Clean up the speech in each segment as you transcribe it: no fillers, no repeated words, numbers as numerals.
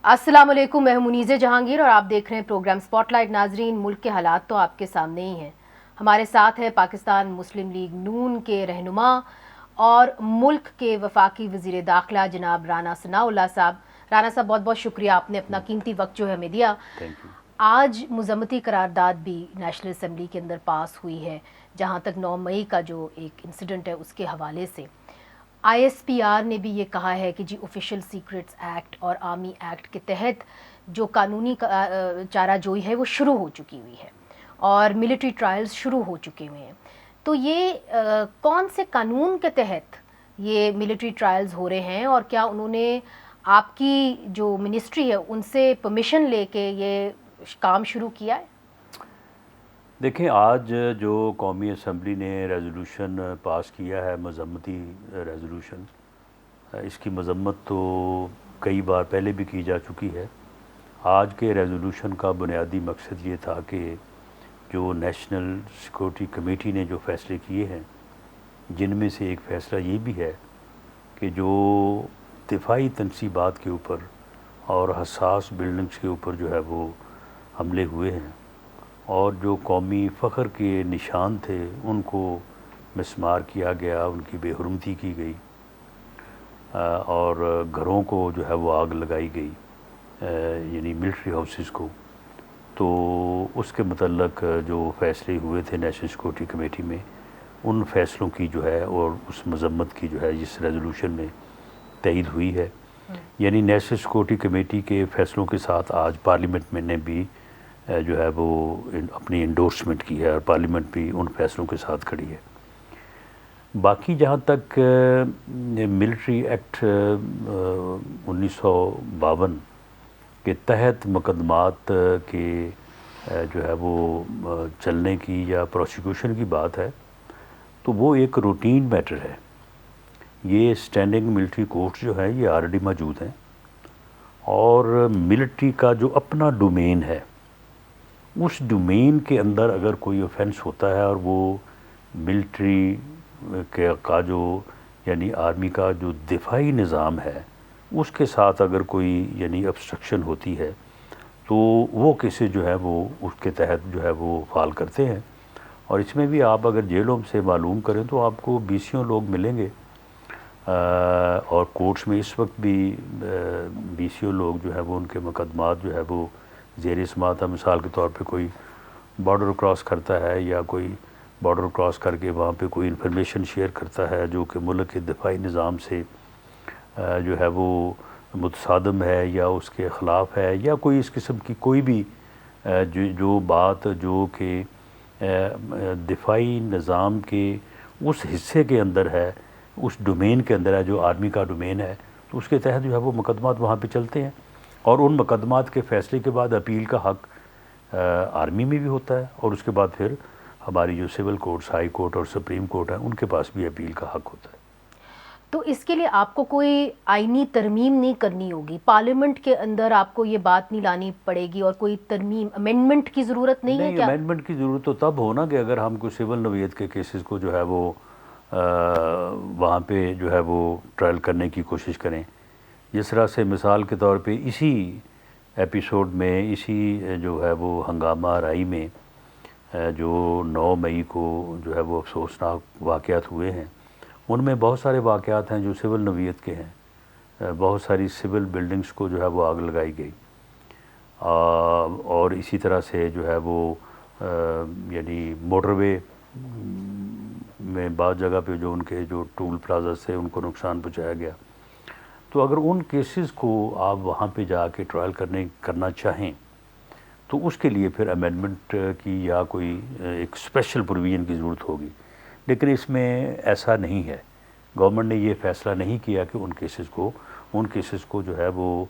السلام علیکم، میں ہوں منیز جہانگیر اور آپ دیکھ رہے ہیں پروگرام سپاٹ لائٹ۔ ناظرین، ملک کے حالات تو آپ کے سامنے ہی ہیں۔ ہمارے ساتھ ہے پاکستان مسلم لیگ نون کے رہنما اور ملک کے وفاقی وزیر داخلہ جناب رانا ثناءاللہ صاحب۔ رانا صاحب، بہت بہت شکریہ، آپ نے اپنا قیمتی وقت جو ہے ہمیں دیا۔ آج مذمتی قرارداد بھی نیشنل اسمبلی کے اندر پاس ہوئی ہے، جہاں تک 9 مئی کا جو ایک انسیڈنٹ ہے اس کے حوالے سے آئی ایس پی آر نے بھی یہ کہا ہے کہ جی آفیشیل سیکرٹس ایکٹ اور آرمی ایکٹ کے تحت جو قانونی چارہ جوئی ہے وہ شروع ہو چکی ہوئی ہے اور ملٹری ٹرائلز شروع ہو چکے ہوئے ہیں۔ تو یہ کون سے قانون کے تحت یہ ملٹری ٹرائلز ہو رہے ہیں، اور کیا انہوں نے آپ کی جو منسٹری ہے ان سے پرمیشن لے کے یہ کام شروع کیا ہے؟ دیکھیں، آج جو قومی اسمبلی نے ریزولوشن پاس کیا ہے، مذمتی ریزولوشن، اس کی مذمت تو کئی بار پہلے بھی کی جا چکی ہے۔ آج کے ریزولوشن کا بنیادی مقصد یہ تھا کہ جو نیشنل سیکورٹی کمیٹی نے جو فیصلے کیے ہیں، جن میں سے ایک فیصلہ یہ بھی ہے کہ جو دفاعی تنصیبات کے اوپر اور حساس بلڈنگز کے اوپر جو ہے وہ حملے ہوئے ہیں اور جو قومی فخر کے نشان تھے ان کو مسمار کیا گیا، ان کی بے حرمتی کی گئی اور گھروں کو جو ہے وہ آگ لگائی گئی، یعنی ملٹری ہاؤسز کو، تو اس کے متعلق جو فیصلے ہوئے تھے نیشنل سیکورٹی کمیٹی میں، ان فیصلوں کی جو ہے اور اس مذمت کی جو ہے اس ریزولوشن میں تائید ہوئی ہے۔ یعنی نیشنل سیکورٹی کمیٹی کے فیصلوں کے ساتھ آج پارلیمنٹ میں نے بھی جو ہے وہ اپنی انڈورسمنٹ کی ہے اور پارلیمنٹ بھی ان فیصلوں کے ساتھ کھڑی ہے۔ باقی جہاں تک ملٹری ایکٹ 1952 کے تحت مقدمات کے جو ہے وہ چلنے کی یا پروسیکیوشن کی بات ہے، تو وہ ایک روٹین میٹر ہے۔ یہ اسٹینڈنگ ملٹری کورٹس جو ہیں یہ آلریڈی موجود ہیں، اور ملٹری کا جو اپنا ڈومین ہے، اس ڈومین کے اندر اگر کوئی اوفینس ہوتا ہے اور وہ ملٹری کا جو یعنی آرمی کا جو دفاعی نظام ہے اس کے ساتھ اگر کوئی یعنی obstruction ہوتی ہے، تو وہ کیسز جو ہے وہ اس کے تحت جو ہے وہ فال کرتے ہیں۔ اور اس میں بھی آپ اگر جیلوں سے معلوم کریں تو آپ کو 20 لوگ ملیں گے، اور کورٹس میں اس وقت بھی 20 لوگ جو ہے وہ ان کے مقدمات جو ہے وہ زیر سماعت ہے۔ مثال کے طور پہ کوئی بارڈر کراس کرتا ہے یا کوئی بارڈر کراس کر کے وہاں پہ کوئی انفارمیشن شیئر کرتا ہے جو کہ ملک کے دفاعی نظام سے جو ہے وہ متصادم ہے یا اس کے خلاف ہے، یا کوئی اس قسم کی کوئی بھی جو بات جو کہ دفاعی نظام کے اس حصے کے اندر ہے، اس ڈومین کے اندر ہے جو آرمی کا ڈومین ہے، تو اس کے تحت جو ہے وہ مقدمات وہاں پہ چلتے ہیں، اور ان مقدمات کے فیصلے کے بعد اپیل کا حق آرمی میں بھی ہوتا ہے، اور اس کے بعد پھر ہماری جو سول کورٹس، ہائی کورٹ اور سپریم کورٹ ہیں، ان کے پاس بھی اپیل کا حق ہوتا ہے۔ تو اس کے لیے آپ کو کوئی آئینی ترمیم نہیں کرنی ہوگی، پارلیمنٹ کے اندر آپ کو یہ بات نہیں لانی پڑے گی، اور کوئی ترمیم امینڈمنٹ کی ضرورت نہیں ہے کیا؟ امینڈمنٹ کی ضرورت تو تب ہونا کہ اگر ہم کوئی سول نوعیت کے کیسز کو جو ہے وہ وہاں پہ جو ہے وہ ٹرائل کرنے کی کوشش کریں۔ جس طرح سے مثال کے طور پہ اسی ایپیسوڈ میں، اسی جو ہے وہ ہنگامہ آرائی میں جو 9 مئی کو جو ہے وہ افسوسناک واقعات ہوئے ہیں، ان میں بہت سارے واقعات ہیں جو سول نوعیت کے ہیں۔ بہت ساری سول بلڈنگز کو جو ہے وہ آگ لگائی گئی، اور اسی طرح سے جو ہے وہ یعنی موٹر وے میں بعض جگہ پہ جو ان کے جو ٹول پلازاز تھے ان کو نقصان پہنچایا گیا۔ تو اگر ان کیسز کو آپ وہاں پہ جا کے ٹرائل کرنا چاہیں تو اس کے لیے پھر امینڈمنٹ کی یا کوئی ایک اسپیشل پروویژن کی ضرورت ہوگی، لیکن اس میں ایسا نہیں ہے۔ گورنمنٹ نے یہ فیصلہ نہیں کیا کہ ان کیسز کو جو ہے وہ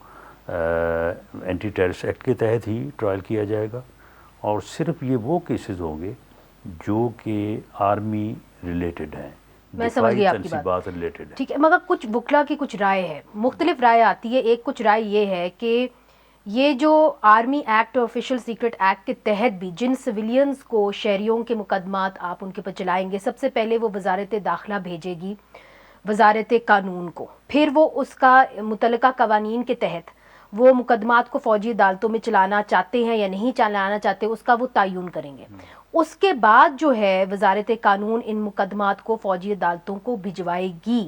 اینٹی ٹیررسٹ ایکٹ کے تحت ہی ٹرائل کیا جائے گا، اور صرف یہ وہ کیسز ہوں گے جو کہ آرمی ریلیٹڈ ہیں، میں سمجھ گئی آپ کی بات، ٹھیک ہے۔ مگر کچھ وکلا کی کچھ رائے ہے، مختلف رائے آتی ہے۔ ایک کچھ رائے یہ ہے کہ یہ جو آرمی ایکٹ اور آفیشیل سیکرٹ ایکٹ کے تحت بھی جن سویلینز کو شہریوں کے مقدمات آپ ان کے پر چلائیں گے، سب سے پہلے وہ وزارت داخلہ بھیجے گی، وزارت قانون کو، پھر وہ اس کا متعلقہ قوانین کے تحت وہ مقدمات کو فوجی عدالتوں میں چلانا چاہتے ہیں یا نہیں چلانا چاہتے، اس کا وہ تعین کریں گے۔ اس کے بعد جو ہے وزارت قانون ان مقدمات کو فوجی عدالتوں کو بھجوائے گی۔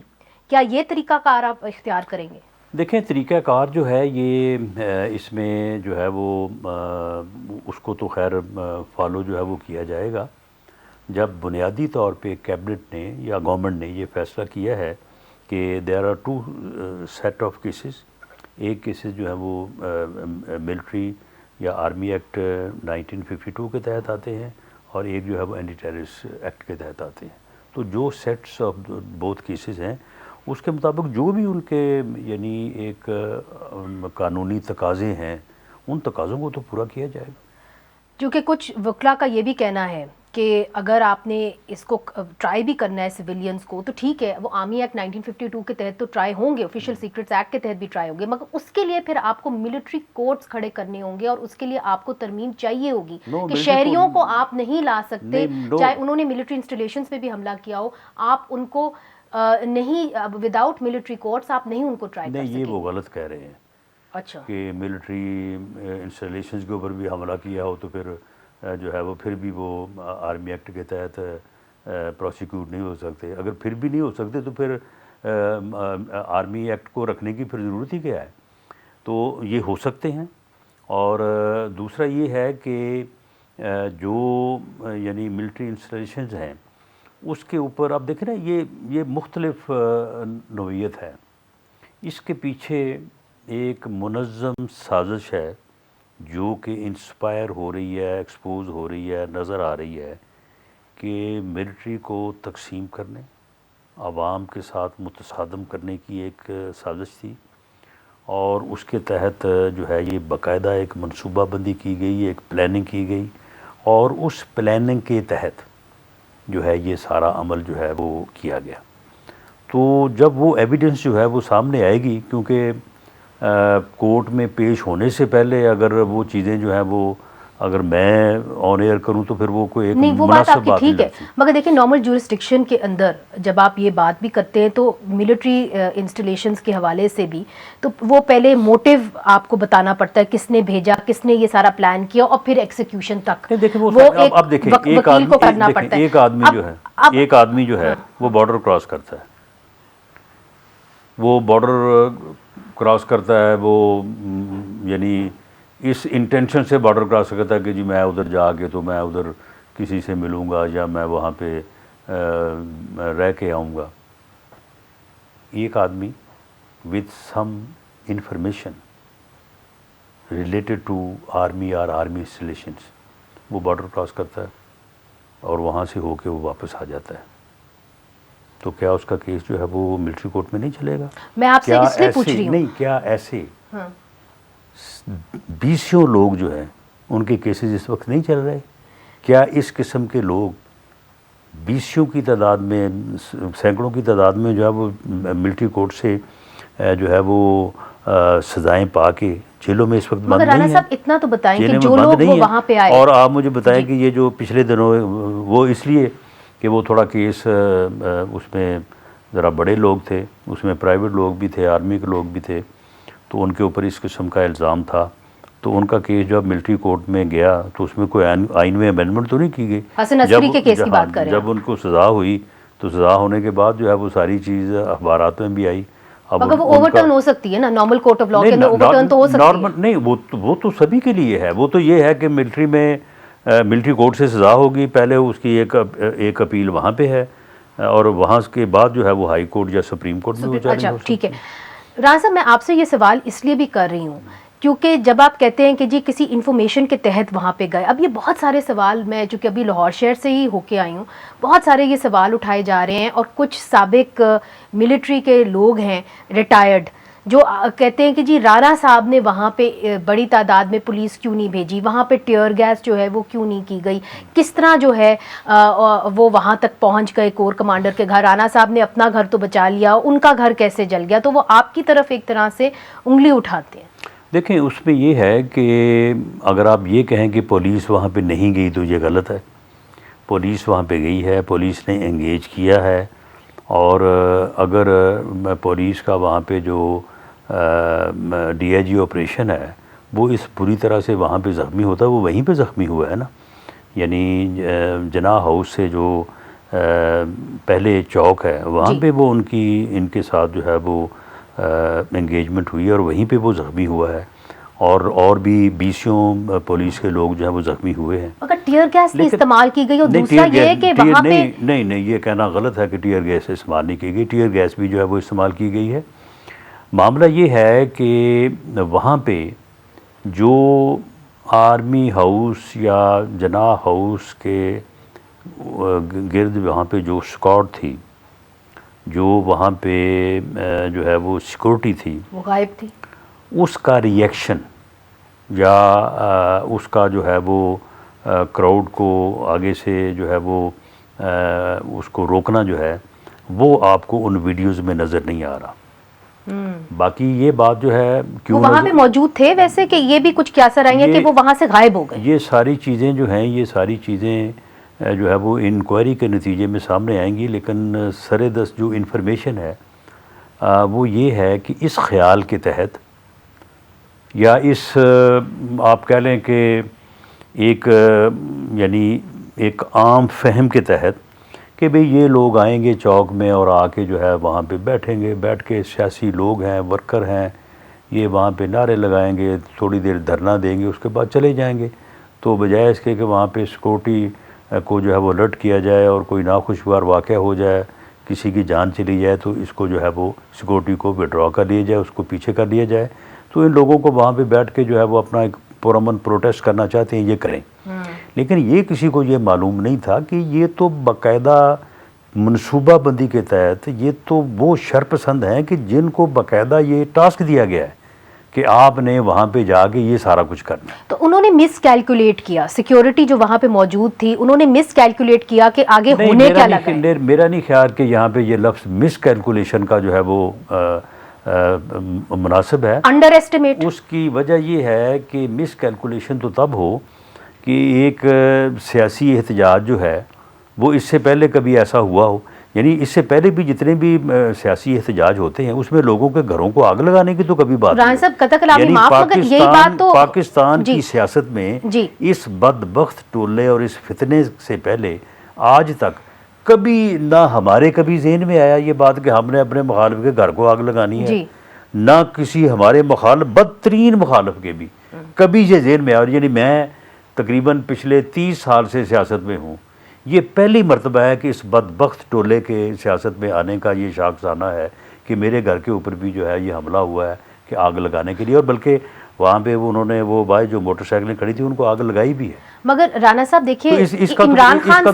کیا یہ طریقہ کار آپ اختیار کریں گے؟ دیکھیں طریقہ کار جو ہے یہ اس میں جو ہے وہ اس کو تو خیر فالو جو ہے وہ کیا جائے گا جب بنیادی طور پہ کیبنٹ نے یا گورنمنٹ نے یہ فیصلہ کیا ہے کہ there are two set of cases. ایک کیسز جو ہے وہ ملٹری یا آرمی ایکٹ 1952 کے تحت آتے ہیں، اور ایک جو ہے وہ اینٹی ٹیررسٹ ایکٹ کے تحت آتے ہیں۔ تو جو سیٹس آف بوتھ کیسز ہیں اس کے مطابق جو بھی ان کے یعنی ایک قانونی تقاضے ہیں ان تقاضوں کو تو پورا کیا جائے گا۔ کیونکہ کچھ وکلاء کا یہ بھی کہنا ہے کہ اگر آپ نے اس کو ٹرائی بھی کرنا ہے سویلینز کو تو ٹھیک ہے، وہ آرمی ایکٹ 1952 کے تحت تو ٹرائی ہوں گے، آفیشیل سیکرٹس ایکٹ کے تحت بھی ٹرائی ہوں گے، مگر اس کے لیے پھر آپ کو ملٹری کورٹس کھڑے کرنے ہوں گے، اور اس کے لیے آپ کو ترمیم چاہیے ہوگی کہ شہریوں کو آپ نہیں لا سکتے، چاہے انہوں نے ملٹری انسٹالیشنز پہ بھی حملہ کیا ہو، آپ ان کو نہیں وداؤٹ ملٹری کورٹس آپ نہیں ان کو ٹرائی کر سکیں۔ نہیں، یہ وہ غلط کہہ رہے ہیں اچھا کہ ملٹری انسٹالیشنز کے اوپر بھی حملہ کیا ہو تو پھر جو ہے وہ پھر بھی وہ آرمی ایکٹ کے تحت پروسیکیوٹ نہیں ہو سکتے۔ اگر پھر بھی نہیں ہو سکتے تو پھر آرمی ایکٹ کو رکھنے کی پھر ضرورت ہی کیا ہے؟ تو یہ ہو سکتے ہیں۔ اور دوسرا یہ ہے کہ جو یعنی ملٹری انسٹالیشنز ہیں اس کے اوپر آپ دیکھیں نا یہ مختلف نوعیت ہے، اس کے پیچھے ایک منظم سازش ہے جو کہ انسپائر ہو رہی ہے، ایکسپوز ہو رہی ہے، نظر آ رہی ہے کہ ملٹری کو تقسیم کرنے، عوام کے ساتھ متصادم کرنے کی ایک سازش تھی، اور اس کے تحت جو ہے یہ باقاعدہ ایک منصوبہ بندی کی گئی، ایک پلاننگ کی گئی، اور اس پلاننگ کے تحت جو ہے یہ سارا عمل جو ہے وہ کیا گیا۔ تو جب وہ ایویڈنس جو ہے وہ سامنے آئے گی، کیونکہ کورٹ میں پیش ہونے سے پہلے اگر وہ چیزیں جو ہیں وہ اگر میں آن ایئر کروں تو پھر وہ کوئی ایک نہیں، وہ بات آپ کی ٹھیک ہے، لگتی۔ مگر دیکھیں نارمل جورسڈکشن کے اندر جب آپ یہ بات بھی کرتے ہیں تو ملٹری انسٹالیشنز کے حوالے سے بھی تو وہ پہلے موٹیو آپ کو بتانا پڑتا ہے، کس نے بھیجا، کس نے یہ سارا پلان کیا، اور پھر ایکسیکیوشن تک دیکھیں وہ اب دیکھیں وکیل کو کرنا پڑتا ہے۔ ایک آدمی جو ہے وہ بارڈر کراس کرتا ہے، وہ بارڈر کراس کرتا ہے، وہ یعنی اس انٹینشن سے بارڈر کراس کرتا ہے کہ جی میں ادھر جا کے تو میں ادھر کسی سے ملوں گا یا میں وہاں پہ رہ کے آؤں گا۔ ایک آدمی with some information related to army or army installations وہ بارڈر کراس کرتا ہے اور وہاں سے ہو کے وہ واپس آ جاتا ہے، تو کیا اس کا کیس جو ہے وہ ملٹری کورٹ میں نہیں چلے گا؟ میں آپ سے اس لیے پوچھ رہی ہوں، نہیں، کیا ایسے بیسیوں لوگ جو ہیں ان کے کیسز اس وقت نہیں چل رہے؟ کیا اس قسم کے لوگ بیسیوں کی تعداد میں، سینکڑوں کی تعداد میں جو ہے وہ ملٹری کورٹ سے جو ہے وہ سزائیں پا کے جیلوں میں اس وقت بند مگر نہیں رانا ہیں؟ صاحب اتنا تو بتائیں کہ جیلوں جو میں بند لوگ نہیں وہ ہیں۔ وہاں پہ آئے، اور آپ مجھے بتائیں کہ یہ جو پچھلے دنوں وہ اس لیے کہ وہ تھوڑا کیس اس میں ذرا بڑے لوگ تھے، اس میں پرائیویٹ لوگ بھی تھے، آرمی کے لوگ بھی تھے، تو ان کے اوپر اس قسم کا الزام تھا، تو ان کا کیس جب ملٹری کورٹ میں گیا تو اس میں کوئی آئین میں امینڈمنٹ تو نہیں کی گئی۔ حسن عسکری کے کیس کی بات کر رہے ہیں جب ان کو سزا ہوئی تو سزا ہونے کے بعد جو ہے وہ ساری چیز اخبارات میں بھی آئی۔ مگر وہ اوور ٹرن ہو سکتی ہے نا، نارمل کورٹ آف لاء کے اندر اوور ٹرن تو ہو سکتی ہے۔ نارمل نہیں، وہ تو سبھی کے لیے ہے، وہ تو یہ ہے کہ ملٹری میں ملٹری کورٹ سے سزا ہوگی، پہلے اس کی ایک اپیل وہاں پہ ہے، اور وہاں کے بعد جو ہے وہ ہائی کورٹ یا سپریم کورٹ میں وہ چیلنج اچھا ہو ٹھیک ہے۔ سکتی ہے۔ رانا صاحب میں آپ سے یہ سوال اس لیے بھی کر رہی ہوں کیونکہ جب آپ کہتے ہیں کہ جی کسی انفارمیشن کے تحت وہاں پہ گئے، اب یہ بہت سارے سوال، میں چونکہ ابھی لاہور شہر سے ہی ہو کے آئی ہوں، بہت سارے یہ سوال اٹھائے جا رہے ہیں، اور کچھ سابق ملٹری کے لوگ ہیں ریٹائرڈ جو کہتے ہیں کہ جی رانا صاحب نے وہاں پہ بڑی تعداد میں پولیس کیوں نہیں بھیجی، وہاں پہ ٹیئر گیس جو ہے وہ کیوں نہیں کی گئی، کس طرح جو ہے وہ وہاں تک پہنچ گئے کور کمانڈر کے گھر، رانا صاحب نے اپنا گھر تو بچا لیا، ان کا گھر کیسے جل گیا، تو وہ آپ کی طرف ایک طرح سے انگلی اٹھاتے ہیں۔ دیکھیں اس میں یہ ہے کہ اگر آپ یہ کہیں کہ پولیس وہاں پہ نہیں گئی تو یہ غلط ہے۔ پولیس وہاں پہ گئی ہے، پولیس نے انگیج کیا ہے، اور اگر پولیس کا وہاں پہ جو ڈی آئی جی آپریشن ہے وہ اس بری طرح سے وہاں پہ زخمی ہوتا ہے، وہ وہیں پہ زخمی ہوا ہے نا، یعنی جناح ہاؤس سے جو پہلے چوک ہے وہاں جی پہ وہ ان کے ساتھ جو ہے وہ انگیجمنٹ ہوئی ہے اور وہیں پہ وہ زخمی ہوا ہے، اور بھی 20 پولیس کے لوگ جو ہیں وہ زخمی ہوئے ہیں۔ اگر ٹیئر گیس نہیں لیکن استعمال کی گئی اور نہیں، دوسرا یہ ہے کہ وہاں پہ نہیں یہ کہنا غلط ہے کہ ٹیئر گیس استعمال نہیں کی گئی، ٹیئر گیس بھی جو ہے وہ استعمال کی گئی ہے۔ معاملہ یہ ہے کہ وہاں پہ جو آرمی ہاؤس یا جناح ہاؤس کے گرد وہاں پہ جو اسکواڈ تھی، جو وہاں پہ جو ہے وہ سیکورٹی تھی، وہ غائب تھی۔ اس کا ریئیکشن یا اس کا جو ہے وہ کراؤڈ کو آگے سے جو ہے وہ اس کو روکنا جو ہے وہ آپ کو ان ویڈیوز میں نظر نہیں آ رہا۔ باقی یہ بات جو ہے وہ وہاں پہ موجود تھے ویسے کہ یہ بھی کچھ کیسر آئی ہیں کہ وہ وہاں سے غائب ہو گئے؟ یہ ساری چیزیں جو ہیں، یہ ساری چیزیں جو ہے وہ انکوائری کے نتیجے میں سامنے آئیں گی، لیکن سر دست جو انفارمیشن ہے وہ یہ ہے کہ اس خیال کے تحت یا اس آپ کہہ لیں کہ ایک یعنی ایک عام فہم کے تحت کہ بھئی یہ لوگ آئیں گے چوک میں اور آ کے جو ہے وہاں پہ بیٹھیں گے، بیٹھ کے سیاسی لوگ ہیں، ورکر ہیں، یہ وہاں پہ نعرے لگائیں گے، تھوڑی دیر دھرنا دیں گے، اس کے بعد چلے جائیں گے۔ تو بجائے اس کے کہ وہاں پہ سیکورٹی کو جو ہے وہ الرٹ کیا جائے اور کوئی ناخوشگوار واقعہ ہو جائے، کسی کی جان چلی جائے، تو اس کو جو ہے وہ سیکورٹی کو وڈرا کر لیا جائے، اس کو پیچھے کر لیا جائے۔ تو ان لوگوں کو وہاں پہ بیٹھ کے جو ہے وہ اپنا ایک پرامن پروٹیسٹ کرنا چاہتے ہیں، یہ کریں۔ لیکن یہ کسی کو یہ معلوم نہیں تھا کہ یہ تو باقاعدہ منصوبہ بندی کے تحت یہ تو وہ شرپسند ہیں کہ جن کو باقاعدہ یہ ٹاسک دیا گیا ہے کہ آپ نے وہاں پہ جا کے یہ سارا کچھ کرنا ہے۔ تو انہوں نے مس کیلکولیٹ کیا، سیکیورٹی جو وہاں پہ موجود تھی انہوں نے مس کیلکولیٹ کیا کہ آگے ہونے کیا لگا ہے۔ میرا نہیں خیال کہ یہاں پہ یہ لفظ مس کیلکولیشن کا جو ہے وہ مناسب ہے۔ Under estimate. اس کی وجہ یہ ہے کہ مس کیلکولیشن تو تب ہو کہ ایک سیاسی احتجاج جو ہے وہ اس سے پہلے کبھی ایسا ہوا ہو، یعنی اس سے پہلے بھی جتنے بھی سیاسی احتجاج ہوتے ہیں اس میں لوگوں کے گھروں کو آگ لگانے کی تو کبھی بات رائے صاحب قطع کلامی یعنی معاف مگر یہی بات تو پاکستان کی سیاست میں اس بدبخت ٹولے اور اس فتنے سے پہلے آج تک کبھی نہ ہمارے کبھی ذہن میں آیا یہ بات کہ ہم نے اپنے مخالف کے گھر کو آگ لگانی ہے، نہ کسی ہمارے مخالف بدترین مخالف کے بھی کبھی یہ ذہن میں آیا۔ اور یعنی میں تقریباً پچھلے 30 سال سے سیاست میں ہوں، یہ پہلی مرتبہ ہے کہ اس بدبخت ٹولے کے سیاست میں آنے کا یہ شاخسانہ ہے کہ میرے گھر کے اوپر بھی جو ہے یہ حملہ ہوا ہے کہ آگ لگانے کے لیے، اور بلکہ وہاں پہ انہوں نے وہ بھائی جو موٹر سائیکلیں کھڑی تھی ان کو آگ لگائی بھی ہے۔ مگر رانا صاحب دیکھیے عمران خان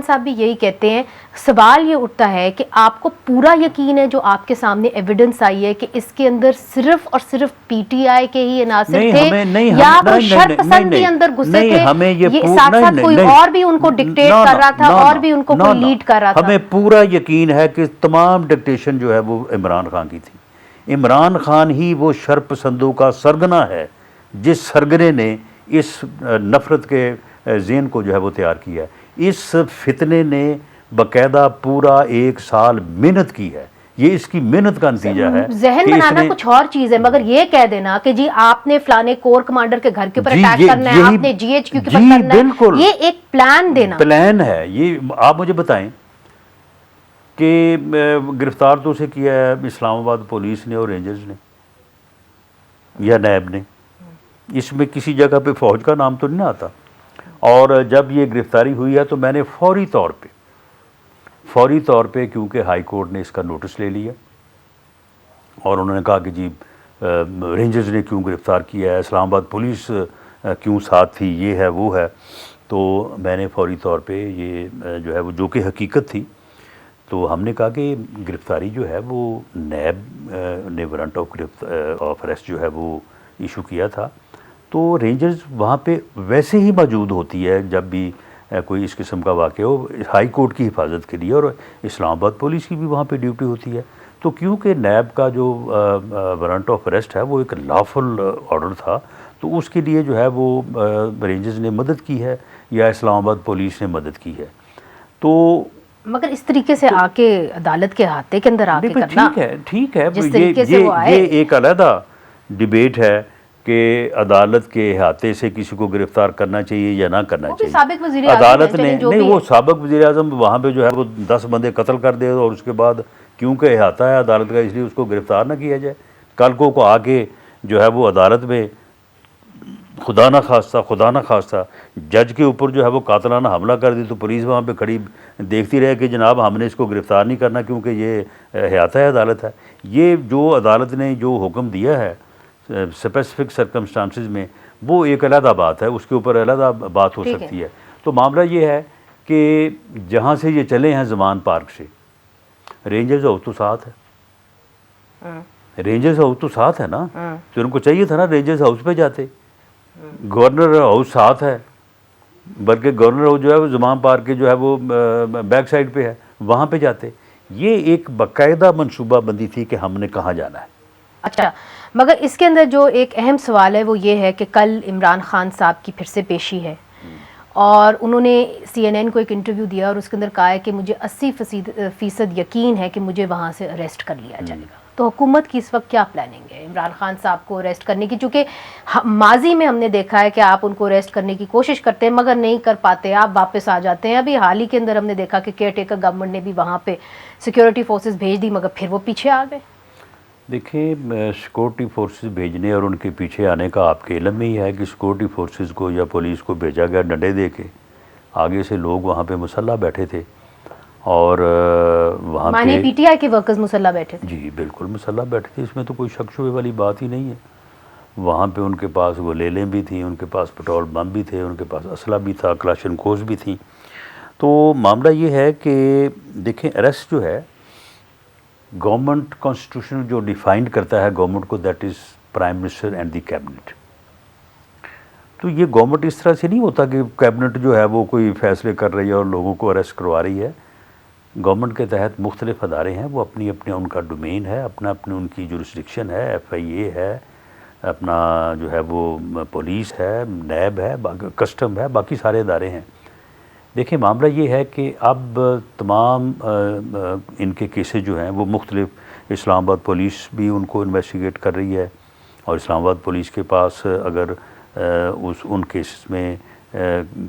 صاحب بھی یہی کہتے ہیں، سوال یہ اٹھتا ہے کہ آپ کو پورا یقین ہے جو آپ کے سامنے ایویڈنس آئی ہے کہ اس کے اندر صرف اور صرف پی ٹی آئی کے ہی عناصر تھے یا کوئی شرپسند بھی اندر گھسے تھے، یہ ساتھ ساتھ کوئی اور بھی ان کو ڈکٹیٹ کر رہا تھا اور بھی ان کو کوئی لیڈ کر رہا تھا؟ ہمیں پورا یقین ہے کہ تمام ڈکٹیشن جو ہے وہ عمران خان کی تھی۔ عمران خان ہی وہ شرپسندوں کا سرگنا ہے جس سرگنے نے اس نفرت کے ذہن کو جو ہے وہ تیار کیا ہے۔ اس فتنے نے باقاعدہ پورا 1 سال محنت کی ہے، یہ اس کی محنت کا نتیجہ ہے۔ ذہن بنانا کچھ اور چیز ہے، مگر یہ کہہ دینا کہ جی آپ نے فلانے کور کمانڈر کے گھر کے اوپر اٹیک کرنا ہے، آپ نے جی ایچ کیو کے اوپر کرنا ہے، یہ ایک پلان دینا پلان ہے۔ یہ آپ مجھے بتائیں کہ گرفتار تو اسے کیا ہے اسلام آباد پولیس نے اور رینجرز نے یا نیب نے، اس میں کسی جگہ پہ فوج کا نام تو نہیں آتا۔ اور جب یہ گرفتاری ہوئی ہے تو میں نے فوری طور پہ کیونکہ ہائی کورٹ نے اس کا نوٹس لے لیا اور انہوں نے کہا کہ جی رینجرز نے کیوں گرفتار کیا ہے، اسلام آباد پولیس کیوں ساتھ تھی، یہ ہے وہ ہے۔ تو میں نے فوری طور پہ یہ جو ہے وہ جو کہ حقیقت تھی، تو ہم نے کہا کہ گرفتاری جو ہے وہ نیب نے وارنٹ آف اریسٹ جو ہے وہ ایشو کیا تھا، تو رینجرز وہاں پہ ویسے ہی موجود ہوتی ہے جب بھی کوئی اس قسم کا واقعہ ہو ہائی کورٹ کی حفاظت کے لیے، اور اسلام آباد پولیس کی بھی وہاں پہ ڈیوٹی ہوتی ہے۔ تو کیونکہ نیب کا جو وارنٹ آف اریسٹ ہے وہ ایک لافل آرڈر تھا، تو اس کے لیے جو ہے وہ رینجرز نے مدد کی ہے یا اسلام آباد پولیس نے مدد کی ہے۔ تو مگر اس طریقے سے آ کے عدالت کے احاطے کے اندر آ کے کرنا ٹھیک ہے جس طریقے سے وہ آئے، یہ ایک علیحدہ ڈیبیٹ ہے کہ عدالت کے احاطے سے کسی کو گرفتار کرنا چاہیے یا نہ کرنا وہ بھی چاہیے. سابق وزیر اعظم عدالت ہیں، نے چلیں جو نہیں، بھی وہ ہے. سابق وزیر اعظم وہاں پہ جو ہے وہ 10 بندے قتل کر دے اور اس کے بعد کیونکہ احاطہ ہے عدالت کا اس لیے اس کو گرفتار نہ کیا جائے. کل کو آ کے جو ہے وہ عدالت میں خدا نہ خواستہ جج کے اوپر جو ہے وہ قاتلانہ حملہ کر دی تو پولیس وہاں پہ کھڑی دیکھتی رہے کہ جناب ہم نے اس کو گرفتار نہیں کرنا کیونکہ یہ احاطہ ہے عدالت ہے. یہ جو عدالت نے جو حکم دیا ہے اسپیسیفک سرکمسٹانسز میں وہ ایک علیحدہ بات ہے، اس کے اوپر علیحدہ بات ہو سکتی ہے. تو معاملہ یہ ہے کہ جہاں سے یہ چلے ہیں زمان پارک سے رینجرز ہاؤس تو ساتھ ہے، رینجرز ہاؤس تو ساتھ ہے نا، تو ان کو چاہیے تھا نا رینجرز ہاؤس پہ جاتے. گورنر ہاؤس ساتھ ہے، بلکہ گورنر ہاؤس جو ہے وہ زمان پارک کے جو ہے وہ بیک سائڈ پہ ہے، وہاں پہ جاتے. یہ ایک باقاعدہ منصوبہ بندی تھی کہ ہم نے کہاں جانا ہے. اچھا، مگر اس کے اندر جو ایک اہم سوال ہے وہ یہ ہے کہ کل عمران خان صاحب کی پھر سے پیشی ہے اور انہوں نے CNN کو ایک انٹرویو دیا اور اس کے اندر کہا ہے کہ مجھے 80% یقین ہے کہ مجھے وہاں سے اریسٹ کر لیا جائے گا. تو حکومت کی اس وقت کیا پلاننگ ہے عمران خان صاحب کو اریسٹ کرنے کی؟ چونکہ ماضی میں ہم نے دیکھا ہے کہ آپ ان کو اریسٹ کرنے کی کوشش کرتے ہیں مگر نہیں کر پاتے، آپ واپس آ جاتے ہیں. ابھی حال ہی کے اندر ہم نے دیکھا کہ کیئر ٹیکر گورنمنٹ نے بھی وہاں پہ سیکیورٹی فورسز بھیج دی مگر پھر وہ پیچھے آ گئے. دیکھیں، سیکورٹی فورسز بھیجنے اور ان کے پیچھے آنے کا آپ کے علم میں ہی ہے کہ سیکورٹی فورسز کو یا پولیس کو بھیجا گیا ڈنڈے دے کے. آگے سے لوگ وہاں پہ مسلح بیٹھے تھے اور وہاں مانے پہ PTI کے ورکرز مسلح بیٹھے تھے. جی بالکل مسلح بیٹھے تھے، اس میں تو کوئی شک شبے والی بات ہی نہیں ہے. وہاں پہ ان کے پاس وہ لیلیں بھی تھیں، ان کے پاس پٹرول بم بھی تھے، ان کے پاس اسلحہ بھی تھا، کلاشن کوز بھی تھیں. تو معاملہ یہ ہے کہ دیکھیں اریسٹ جو ہے گورنمنٹ کانسٹیٹیوشن جو ڈیفائنڈ کرتا ہے گورنمنٹ کو، that is prime minister and the cabinet. تو یہ گورنمنٹ اس طرح سے نہیں ہوتا کہ کیبنٹ جو ہے وہ کوئی فیصلے کر رہی ہے اور لوگوں کو اریسٹ کروا رہی ہے. گورنمنٹ کے تحت مختلف ادارے ہیں، وہ اپنی ان کا ڈومین ہے، اپنا ان کی جورسڈکشن ہے، FIA ہے، اپنا جو ہے وہ پولیس ہے، نیب ہے، کسٹم ہے، باقی سارے ادارے ہیں. دیکھیں معاملہ یہ ہے کہ اب تمام ان کے کیسز جو ہیں وہ مختلف، اسلام آباد پولیس بھی ان کو انویسٹیگیٹ کر رہی ہے اور اسلام آباد پولیس کے پاس اگر ان کیسز میں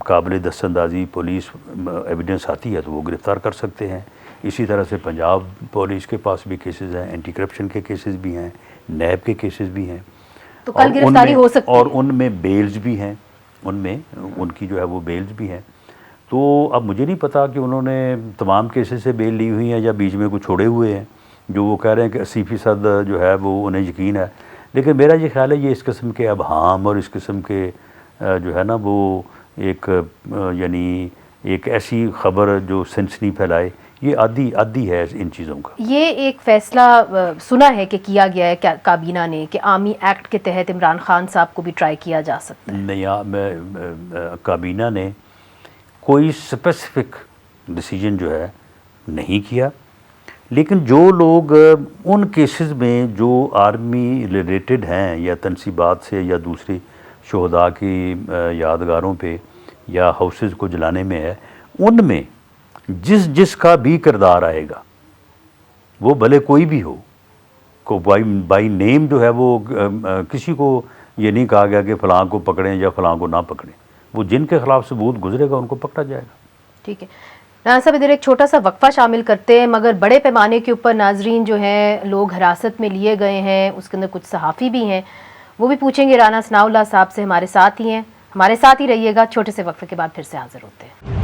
قابل دست اندازی پولیس ایویڈنس آتی ہے تو وہ گرفتار کر سکتے ہیں. اسی طرح سے پنجاب پولیس کے پاس بھی کیسز ہیں، اینٹی کرپشن کے کیسز بھی ہیں، نیب کے کیسز بھی ہیں، تو کل گرفتاری ہو سکتی ہے اور ان میں بیلز بھی ہیں، ان کی جو ہے وہ بیلز بھی ہیں. تو اب مجھے نہیں پتا کہ انہوں نے تمام کیسز سے بیل لی ہوئی ہیں یا بیچ میں کچھ چھوڑے ہوئے ہیں جو وہ کہہ رہے ہیں کہ 80% جو ہے وہ انہیں یقین ہے. لیکن میرا یہ خیال ہے یہ اس قسم کے ابہام اور اس قسم کے جو ہے نا وہ ایک یعنی ایک ایسی خبر جو سنسنی پھیلائے، یہ عادی ہے ان چیزوں کا. یہ ایک فیصلہ سنا ہے کہ کیا گیا ہے کابینہ نے کہ آرمی ایکٹ کے تحت عمران خان صاحب کو بھی ٹرائی کیا جا سکتا ہے. نہیں، کابینہ نے کوئی اسپیسیفک ڈیسیجن جو ہے نہیں کیا، لیکن جو لوگ ان کیسز میں جو آرمی ریلیٹڈ ہیں یا تنصیبات سے یا دوسری شہداء کی یادگاروں پہ یا ہاؤسز کو جلانے میں ہے، ان میں جس کا بھی کردار آئے گا وہ بھلے کوئی بھی ہو، کو بائی نیم جو ہے وہ کسی کو یہ نہیں کہا گیا کہ فلاں کو پکڑیں یا فلاں کو نہ پکڑیں، وہ جن کے خلاف ثبوت گزرے گا ان کو پکڑا جائے گا. ٹھیک ہے رانا صاحب، ادھر ایک چھوٹا سا وقفہ شامل کرتے ہیں مگر بڑے پیمانے کے اوپر ناظرین جو ہیں لوگ حراست میں لیے گئے ہیں، اس کے اندر کچھ صحافی بھی ہیں، وہ بھی پوچھیں گے رانا ثناء اللہ صاحب سے. ہمارے ساتھ ہی ہیں، ہمارے ساتھ ہی رہیے گا. چھوٹے سے وقفے کے بعد پھر سے حاضر ہوتے ہیں.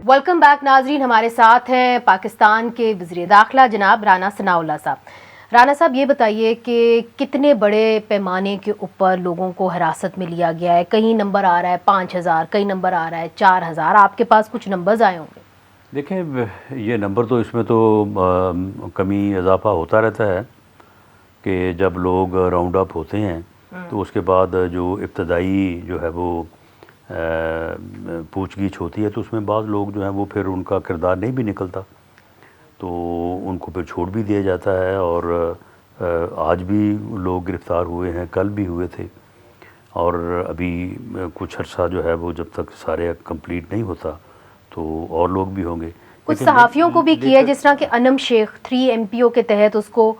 ویلکم بیک ناظرین، ہمارے ساتھ ہیں پاکستان کے وزیر داخلہ جناب رانا ثناء اللہ صاحب. رانا صاحب یہ بتائیے کہ کتنے بڑے پیمانے کے اوپر لوگوں کو حراست میں لیا گیا ہے؟ کہیں نمبر آ رہا ہے 5000، کئی نمبر آ رہا ہے 4000، آپ کے پاس کچھ نمبرز آئے ہوں گے. دیکھیں یہ نمبر تو اس میں تو کمی اضافہ ہوتا رہتا ہے کہ جب لوگ راؤنڈ اپ ہوتے ہیں تو اس کے بعد جو ابتدائی جو ہے وہ پوچھ گچھ ہوتی ہے تو اس میں بعض لوگ جو ہیں وہ پھر ان کا کردار نہیں بھی نکلتا تو ان کو پھر چھوڑ بھی دیا جاتا ہے. اور آج بھی لوگ گرفتار ہوئے ہیں، کل بھی ہوئے تھے. اور ابھی کچھ عرصہ جو ہے وہ جب تک سارے کمپلیٹ نہیں ہوتا تو اور لوگ بھی ہوں گے. کچھ صحافیوں کو بھی کیا ہے، جس طرح کہ انم شیخ 3 MPO کے تحت اس کو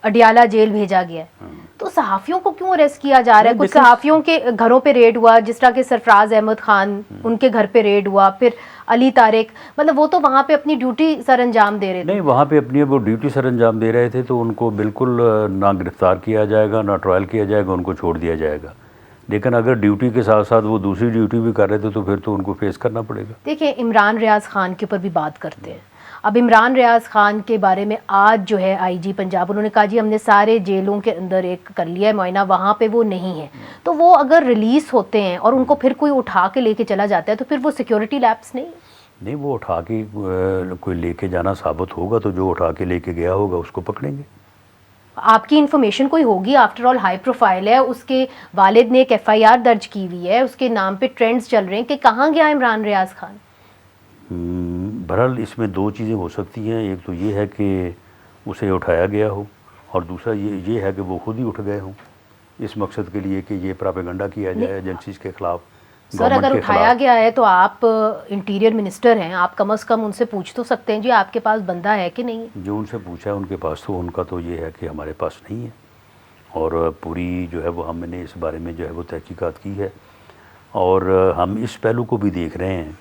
اڈیالہ جیل بھیجا گیا ہے. تو صحافیوں کو کیوں اریسٹ کیا جا رہا ہے؟ کچھ صحافیوں کے گھروں پہ ریڈ ہوا، جس طرح کہ سرفراز احمد خان، ان کے گھر پہ ریڈ ہوا، پھر علی طارق، مطلب وہ تو وہاں پہ اپنی ڈیوٹی سر انجام دے رہے تھے. نہیں، وہاں پہ اپنی وہ ڈیوٹی سر انجام دے رہے تھے تو ان کو بالکل نہ گرفتار کیا جائے گا، نہ ٹرائل کیا جائے گا، ان کو چھوڑ دیا جائے گا. لیکن اگر ڈیوٹی کے ساتھ ساتھ وہ دوسری ڈیوٹی بھی کر رہے تھے تو پھر تو ان کو فیس کرنا پڑے گا. دیکھیں، عمران ریاض خان کے اوپر بھی بات کرتے ہیں. اب عمران ریاض خان کے بارے میں آج جو ہے IG پنجاب انہوں نے کہا جی ہم نے سارے جیلوں کے اندر ایک کر لیا ہے معائنہ، وہاں پہ وہ نہیں ہے. تو وہ اگر ریلیز ہوتے ہیں اور ان کو پھر کوئی اٹھا کے لے کے چلا جاتا ہے تو پھر وہ سیکیورٹی لیپس نہیں، وہ اٹھا کے کوئی لے کے جانا ثابت ہوگا تو جو اٹھا کے لے کے گیا ہوگا اس کو پکڑیں گے. آپ کی انفارمیشن کوئی ہوگی، آفٹر آل ہائی پروفائل ہے، اس کے والد نے ایک FIR درج کی ہوئی ہے، اس کے نام پہ ٹرینڈز چل رہے ہیں کہ کہاں گیا عمران ریاض خان. بہرحال اس میں دو چیزیں ہو سکتی ہیں. ایک تو یہ ہے کہ اسے اٹھایا گیا ہو، اور دوسرا یہ ہے کہ وہ خود ہی اٹھ گئے ہوں اس مقصد کے لیے کہ یہ پراپیگنڈا کیا جائے ایجنسیز کے خلاف. سر اگر اٹھایا گیا ہے تو آپ انٹیریئر منسٹر ہیں، آپ کم از کم ان سے پوچھ تو سکتے ہیں جی آپ کے پاس بندہ ہے کہ نہیں ہے. جو ان سے پوچھا ہے ان کے پاس تو ان کا تو یہ ہے کہ ہمارے پاس نہیں ہے، اور پوری جو ہے وہ ہم نے اس بارے میں جو ہے وہ تحقیقات کی ہے. اور ہم اس پہلو کو بھی دیکھ رہے ہیں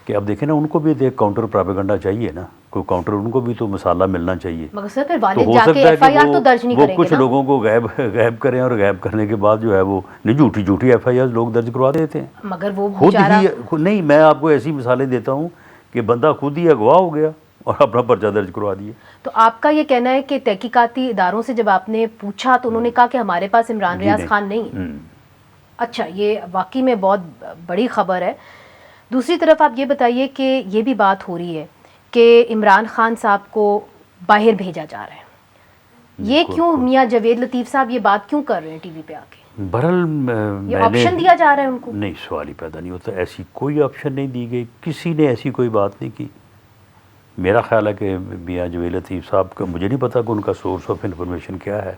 کہ اب دیکھیں نا، ان کو بھی ایک کاؤنٹر پراپیگنڈا چاہیے نا، کوئی کاؤنٹر ان کو بھی تو مسالہ ملنا چاہیے. مگر سر پھر تو والد ہو جا کے سکتا ہے FIR تو کہ درج نہیں وہ کریں کچھ گے نا. لوگوں کو غائب کریں، اور غائب کرنے کے بعد جو ہے وہ جھوٹی FIR لوگ درج کروا دیتے ہیں. مگر وہ خود بیچارہ ہی نہیں، میں آپ کو ایسی مثالیں دیتا ہوں کہ بندہ خود ہی اغوا ہو گیا اور اپنا پرچہ درج کروا دیے. تو آپ کا یہ کہنا ہے کہ تحقیقاتی اداروں سے جب آپ نے پوچھا تو انہوں نے کہا کہ ہمارے پاس عمران ریاض خان نہیں ہے. اچھا، یہ واقعی میں بہت بڑی خبر ہے. دوسری طرف آپ یہ بتائیے کہ یہ بھی بات ہو رہی ہے کہ عمران خان صاحب کو باہر بھیجا جا رہا ہے. یہ کیوں میاں جاوید لطیف صاحب یہ بات کیوں کر رہے ہیں ٹی وی پہ آ کے؟ بہرحال یہ آپشن دیا جا رہا ہے ان کو؟ نہیں، سوال ہی پیدا نہیں ہوتا. ایسی کوئی آپشن نہیں دی گئی، کسی نے ایسی کوئی بات نہیں کی. میرا خیال ہے کہ میاں جاوید لطیف صاحب کا، مجھے نہیں پتا کہ ان کا سورس آف انفارمیشن کیا ہے،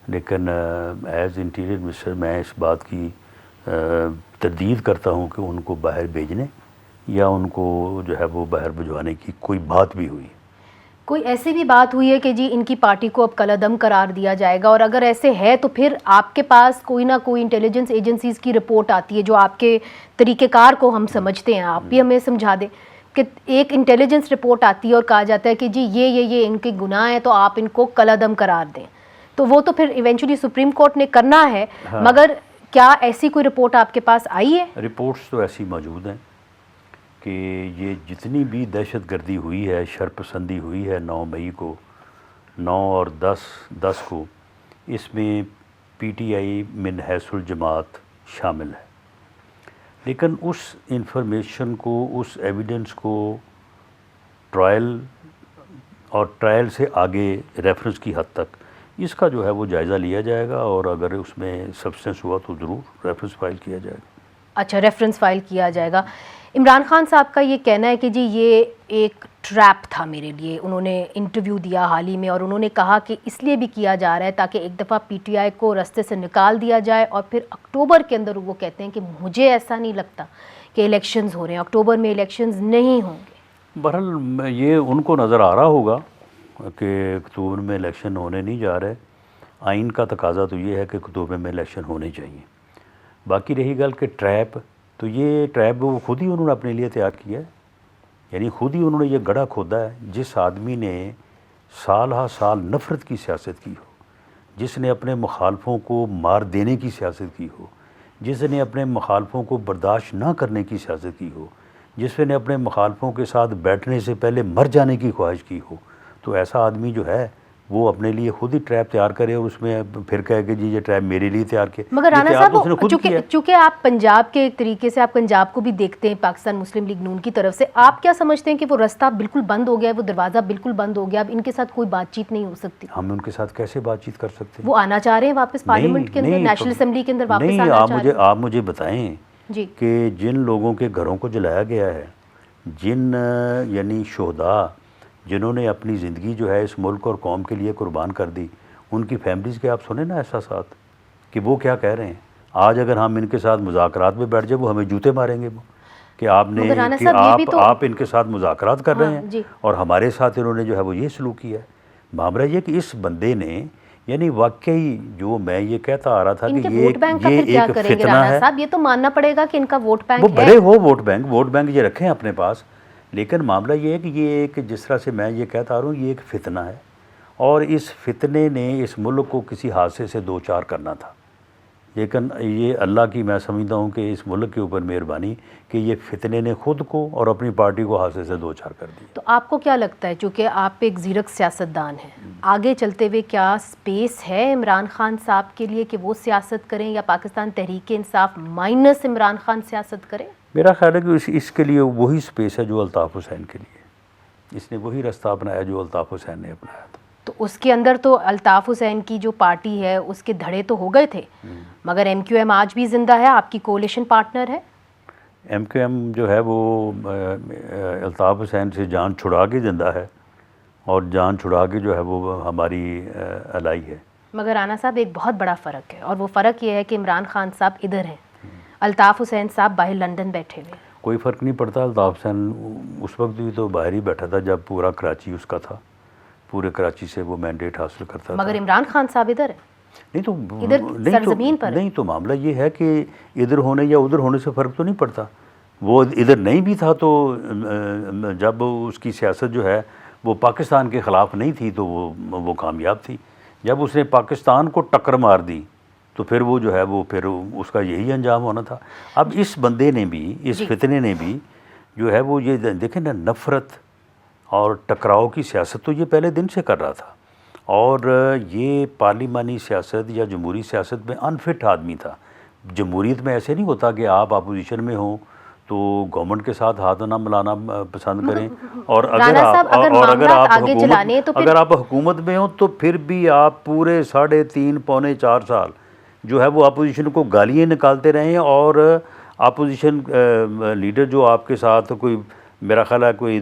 لیکن ایز انٹیریئر منسٹر میں اس بات کی تردید کرتا ہوں کہ ان کو باہر بھیجنے یا ان کو جو ہے وہ باہر بھجوانے کی کوئی بات بھی ہوئی. کوئی ایسی بھی بات ہوئی ہے کہ جی ان کی پارٹی کو اب کالعدم قرار دیا جائے گا؟ اور اگر ایسے ہے تو پھر آپ کے پاس کوئی نہ کوئی انٹیلیجنس ایجنسیز کی رپورٹ آتی ہے، جو آپ کے طریقہ کار کو ہم سمجھتے ہیں، آپ بھی ہمیں سمجھا دیں کہ ایک انٹیلیجنس رپورٹ آتی ہے اور کہا جاتا ہے کہ جی یہ ان کے گناہ ہیں تو آپ ان کو کالعدم قرار دیں. تو وہ تو پھر ایونچولی سپریم کورٹ نے کرنا ہے. مگر کیا ایسی کوئی رپورٹ آپ کے پاس آئی ہے؟ رپورٹس تو ایسی موجود ہیں کہ یہ جتنی بھی دہشت گردی ہوئی ہے، شرپسندی ہوئی ہے 9 مئی کو، 9 اور 10 کو، اس میں PTI من حیث الجماعت شامل ہے. لیکن اس انفارمیشن کو، اس ایویڈنس کو ٹرائل اور ٹرائل سے آگے ریفرنس کی حد تک اس کا جو ہے وہ جائزہ لیا جائے گا، اور اگر اس میں سبسٹنس ہوا تو ضرور ریفرنس فائل کیا جائے گا. اچھا، ریفرنس فائل کیا جائے گا. عمران خان صاحب کا یہ کہنا ہے کہ جی یہ ایک ٹریپ تھا میرے لیے. انہوں نے انٹرویو دیا حال ہی میں اور انہوں نے کہا کہ اس لیے بھی کیا جا رہا ہے تاکہ ایک دفعہ PTI کو رستے سے نکال دیا جائے، اور پھر اکتوبر کے اندر وہ کہتے ہیں کہ مجھے ایسا نہیں لگتا کہ الیکشنز ہو رہے ہیں، اکتوبر میں الیکشنز نہیں ہوں گے. بہرحال یہ ان کو نظر آ رہا ہوگا کہ اکتوبر میں الیکشن ہونے نہیں جا رہے. آئین کا تقاضا تو یہ ہے کہ اکتوبر میں الیکشن ہونے چاہیے. باقی رہی گل کہ ٹریپ، تو یہ ٹریپ وہ خود ہی انہوں نے اپنے لیے تیار کیا ہے. یعنی خود ہی انہوں نے یہ گڑھا کھودا ہے. جس آدمی نے سال ہا سال نفرت کی سیاست کی ہو، جس نے اپنے مخالفوں کو مار دینے کی سیاست کی ہو، جس نے اپنے مخالفوں کو برداشت نہ کرنے کی سیاست کی ہو، جس نے اپنے مخالفوں کے ساتھ بیٹھنے سے پہلے مر جانے کی خواہش کی ہو، تو ایسا آدمی جو ہے وہ اپنے لیے خود ہی ٹریپ تیار کرے اور اس میں پھر کہے کہ جی یہ ٹریپ میرے لیے تیار کیا. مگر رانا صاحب، چونکہ آپ پنجاب کے ایک طریقے سے آپ پنجاب کو بھی دیکھتے ہیں پاکستان مسلم لیگ نون کی طرف سے، آپ کیا سمجھتے ہیں کہ وہ رستہ بالکل بند ہو گیا ہے، وہ دروازہ بالکل بند ہو گیا، اب ان کے ساتھ کوئی بات چیت نہیں ہو سکتی؟ ہم ان کے ساتھ کیسے بات چیت کر سکتے ہیں؟ وہ آنا چاہ رہے ہیں واپس پارلیمنٹ کے اندر، نیشنل اسمبلی کے اندر واپس آنا چاہ رہے ہیں. آپ مجھے بتائیں جی کہ جن لوگوں کے گھروں کو جلایا گیا ہے، جن یعنی شہداء جنہوں نے اپنی زندگی جو ہے اس ملک اور قوم کے لیے قربان کر دی، ان کی فیملیز کے آپ سنیں نا احساسات کہ وہ کیا کہہ رہے ہیں. آج اگر ہم ان کے ساتھ مذاکرات میں بیٹھ جائیں وہ ہمیں جوتے ماریں گے، وہ کہ آپ نے مگر رانا کہ صاحب یہ بھی تو آپ ان کے ساتھ مذاکرات کر رہے ہیں جی اور ہمارے ساتھ انہوں نے جو ہے وہ یہ سلوک کیا ہے۔ معاملہ یہ کہ اس بندے نے یعنی واقعی جو میں یہ کہتا آ رہا تھا ان کہ کے ووٹ بینک کا پھر کیا ایک کریں گے فتنہ رانا ہے، صاحب؟ یہ تو ماننا پڑے گا کہ ان کا ووٹ وہ بینک ہے۔ بھلے ہو ووٹ بینک یہ رکھیں اپنے پاس، لیکن معاملہ یہ ہے کہ یہ ایک جس طرح سے میں یہ کہتا آ رہا ہوں یہ ایک فتنہ ہے، اور اس فتنے نے اس ملک کو کسی حادثے سے دو چار کرنا تھا، لیکن یہ اللہ کی میں سمجھتا ہوں کہ اس ملک کے اوپر مہربانی کہ یہ فتنے نے خود کو اور اپنی پارٹی کو حادثے سے دو چار کر دی۔ تو آپ کو کیا لگتا ہے، چونکہ آپ ایک زیرک سیاستدان ہیں، آگے چلتے ہوئے کیا سپیس ہے عمران خان صاحب کے لیے کہ وہ سیاست کریں، یا پاکستان تحریک انصاف مائنس عمران خان سیاست کرے؟ میرا خیال ہے کہ اس کے لیے وہی سپیس ہے جو الطاف حسین کے لیے، اس نے وہی رستہ اپنایا جو الطاف حسین نے اپنایا تھا۔ تو اس کے اندر تو الطاف حسین کی جو پارٹی ہے اس کے دھڑے تو ہو گئے تھے، مگر ایم کیو ایم آج بھی زندہ ہے، آپ کی کولیشن پارٹنر ہے۔ ایم کیو ایم جو ہے وہ الطاف حسین سے جان چھڑا کے زندہ ہے، اور جان چھڑا کے جو ہے وہ ہماری الائی ہے۔ مگر رانا صاحب ایک بہت بڑا فرق ہے، اور وہ فرق یہ ہے کہ عمران خان صاحب ادھر ہیں، الطاف حسین صاحب باہر لندن بیٹھے ہوئے۔ کوئی فرق نہیں پڑتا، الطاف حسین اس وقت بھی تو باہر ہی بیٹھا تھا جب پورا کراچی اس کا تھا، پورے کراچی سے وہ مینڈیٹ حاصل کرتا تھا۔ مگر عمران خان صاحب ادھر ہیں، ادھر سرزمین پر نہیں تو معاملہ یہ ہے کہ ادھر ہونے یا ادھر ہونے سے فرق تو نہیں پڑتا، وہ ادھر نہیں بھی تھا تو جب اس کی سیاست جو ہے وہ پاکستان کے خلاف نہیں تھی تو وہ کامیاب تھی، جب اس نے پاکستان کو ٹکر مار دی تو پھر وہ جو ہے وہ پھر اس کا یہی انجام ہونا تھا۔ اب اس بندے نے بھی، اس فتنے نے بھی جو ہے وہ یہ دیکھیں نا، نفرت اور ٹکراؤ کی سیاست تو یہ پہلے دن سے کر رہا تھا، اور یہ پارلیمانی سیاست یا جمہوری سیاست میں انفٹ آدمی تھا۔ جمہوریت میں ایسے نہیں ہوتا کہ آپ اپوزیشن میں ہوں تو گورنمنٹ کے ساتھ ہاتھ نہ ملانا پسند کریں، اور اگر آپ حکومت میں ہوں تو پھر بھی آپ پورے 3.5 پونے 4 سال جو ہے وہ اپوزیشن کو گالیاں نکالتے رہیں، اور اپوزیشن لیڈر جو آپ کے ساتھ کوئی میرا خیال ہے کوئی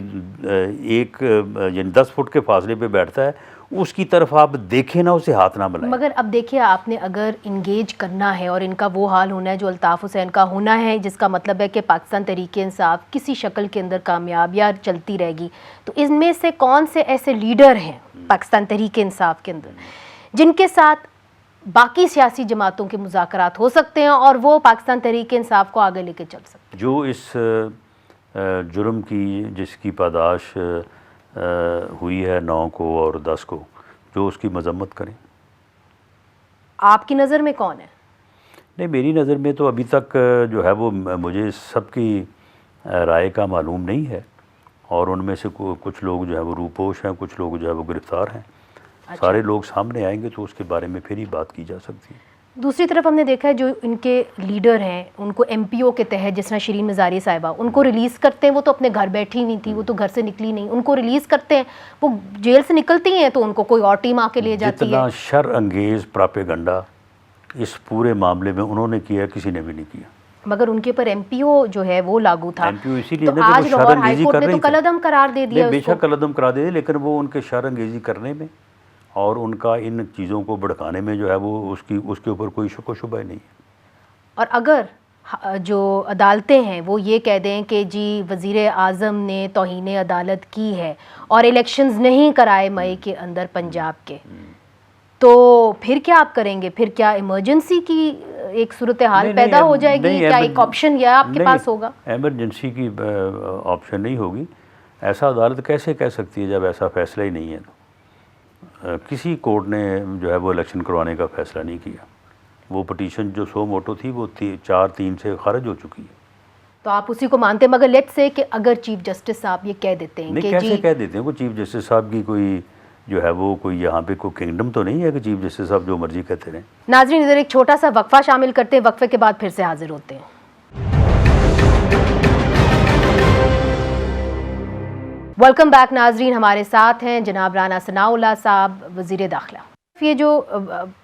10 فٹ کے فاصلے پہ بیٹھتا ہے اس کی طرف آپ دیکھیں نہ، اسے ہاتھ نہ ملائیں۔ مگر اب دیکھیے آپ نے اگر انگیج کرنا ہے اور ان کا وہ حال ہونا ہے جو الطاف حسین کا ہونا ہے، جس کا مطلب ہے کہ پاکستان تحریک انصاف کسی شکل کے اندر کامیاب یا چلتی رہے گی، تو ان میں سے کون سے ایسے لیڈر ہیں پاکستان تحریک انصاف کے اندر جن کے ساتھ باقی سیاسی جماعتوں کے مذاکرات ہو سکتے ہیں اور وہ پاکستان تحریک انصاف کو آگے لے کے چل سکتے ہیں؟ جو اس جرم کی جس کی پاداش ہوئی ہے 9 کو اور 10 کو، جو اس کی مذمت کریں۔ آپ کی نظر میں کون ہے؟ نہیں، میری نظر میں تو ابھی تک جو ہے وہ مجھے سب کی رائے کا معلوم نہیں ہے، اور ان میں سے کچھ لوگ جو ہے وہ روپوش ہیں، کچھ لوگ جو ہے وہ گرفتار ہیں۔ سارے لوگ سامنے آئیں گے تو اس کے بارے میں پھر ہی بات کی جا سکتی ہے۔ دوسری طرف ہم نے دیکھا ہے جو ان کے لیڈر ہیں ان کو ایم پی او کے تحت، جس طرح شرین مزاری صاحبہ، ان کو ریلیز کرتے ہیں، وہ تو اپنے گھر بیٹھی ہوئی تھی، وہ تو گھر سے نکلی نہیں، ان کو ریلیز کرتے ہیں، وہ جیل سے نکلتی ہیں تو ان کو کوئی اور ٹیم آ کے لے جاتی ہے۔ جتنا شر انگیز پراپیگنڈا اس پورے معاملے میں انہوں نے کیا، کسی نے بھی نہیں کیا۔ مگر ان کے اوپر ایم پی او جو ہے وہ لاگو تھا، ایم پی او اسی لیے تو آج لاہور ہائی کورٹ نے تو کل عدم قرار دے دیا بے اس کو۔ شک کل عدم قرار دے دیا، لیکن وہ ان کے شر انگیزی کرنے میں اور ان کا ان چیزوں کو بھڑکانے میں جو ہے وہ اس کے اوپر کوئی شک و شبہ نہیں ہے۔ اور اگر جو عدالتیں ہیں وہ یہ کہہ دیں کہ جی وزیر اعظم نے توہین عدالت کی ہے اور الیکشنز نہیں کرائے مئی کے اندر پنجاب کے، تو پھر کیا آپ کریں گے؟ پھر کیا ایمرجنسی کی ایک صورتحال پیدا ہو جائے گی؟ کیا ایک آپشن یہ آپ کے پاس ہوگا؟ ایمرجنسی کی آپشن نہیں ہوگی، ایسا عدالت کیسے کہہ سکتی ہے جب ایسا فیصلہ ہی نہیں ہے؟ تو کسی کورٹ نے جو ہے وہ الیکشن کروانے کا فیصلہ نہیں کیا، وہ پٹیشن جو سو موٹو تھی وہ 4-3 سے خارج ہو چکی ہے۔ تو آپ اسی کو مانتے ہیں، مگر لیٹ سے کہ اگر چیف جسٹس صاحب یہ کہہ دیتے ہیں کہ کیسے کہہ دیتے ہیں؟ وہ چیف جسٹس صاحب کی کوئی جو ہے وہ کوئی یہاں پہ کوئی کنگڈم تو نہیں ہے کہ چیف جسٹس صاحب جو مرضی کہتے رہیں۔ ناظرین ادھر ایک چھوٹا سا وقفہ شامل کرتے ہیں، وقفے کے بعد پھر سے حاضر ہوتے ہیں۔ ویلکم بیک ناظرین، ہمارے ساتھ ہیں جناب رانا ثناء اللہ صاحب، وزیر داخلہ۔ یہ جو